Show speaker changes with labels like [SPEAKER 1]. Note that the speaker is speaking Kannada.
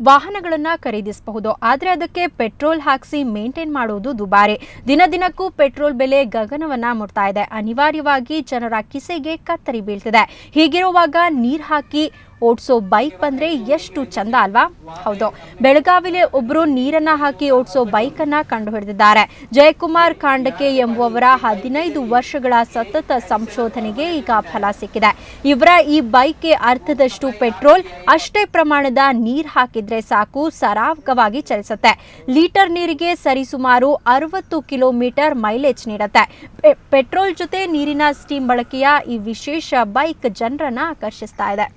[SPEAKER 1] ವಾಹನಗಳನ್ನು ಖರೀದಿಸಬಹುದು. ಆದರೆ ಅದಕ್ಕೆ ಪೆಟ್ರೋಲ್ ಹಾಕಿಸಿ ಮೇಂಟೈನ್ ಮಾಡುವುದು ದುಬಾರಿ. ದಿನದಿನಕ್ಕೂ ಪೆಟ್ರೋಲ್ ಬೆಲೆ ಗಗನವನ್ನ ಮುಟ್ತಾ ಇದೆ. ಅನಿವಾರ್ಯವಾಗಿ ಜನರ ಕಿಸೆಗೆ ಕತ್ತರಿ ಬೀಳ್ತಿದೆ. ಹೀಗಿರುವಾಗ ನೀರು ಹಾಕಿ ಓಡಿಸೋ ಬೈಕ್ ಬಂದ್ರೆ ಎಷ್ಟು ಚಂದ ಅಲ್ವಾ? ಹೌದು, ಬೆಳಗಾವಿಲಿ ಒಬ್ಬರು ನೀರನ್ನ ಹಾಕಿ ಓಡಿಸೋ ಬೈಕ್ ಅನ್ನ ಕಂಡು ಹಿಡಿದಿದ್ದಾರೆ. ಜಯಕುಮಾರ್ ಖಾಂಡಕೆ ಎಂಬುವವರ 15 ವರ್ಷಗಳ ಸತತ ಸಂಶೋಧನೆಗೆ ಈಗ ಫಲ ಸಿಕ್ಕಿದೆ. ಇವರ ಈ ಬೈಕ್ಗೆ ಅರ್ಧದಷ್ಟು ಪೆಟ್ರೋಲ್, ಅಷ್ಟೇ ಪ್ರಮಾಣದ ನೀರು ಹಾಕಿದ್ರೆ ಸಾಕು, ಸರಾಗವಾಗಿ ಚಲಿಸುತ್ತೆ. ಲೀಟರ್ ನೀರಿಗೆ ಸರಿಸುಮಾರು 60 ಕಿಲೋಮೀಟರ್ ಮೈಲೇಜ್ ನೀಡುತ್ತೆ. ಪೆಟ್ರೋಲ್ ಜೊತೆ ನೀರಿನ ಸ್ಟೀಮ್ ಬಳಕೆಯ ಈ ವಿಶೇಷ ಬೈಕ್ ಜನರನ್ನ ಆಕರ್ಷಿಸ್ತಾ ಇದೆ.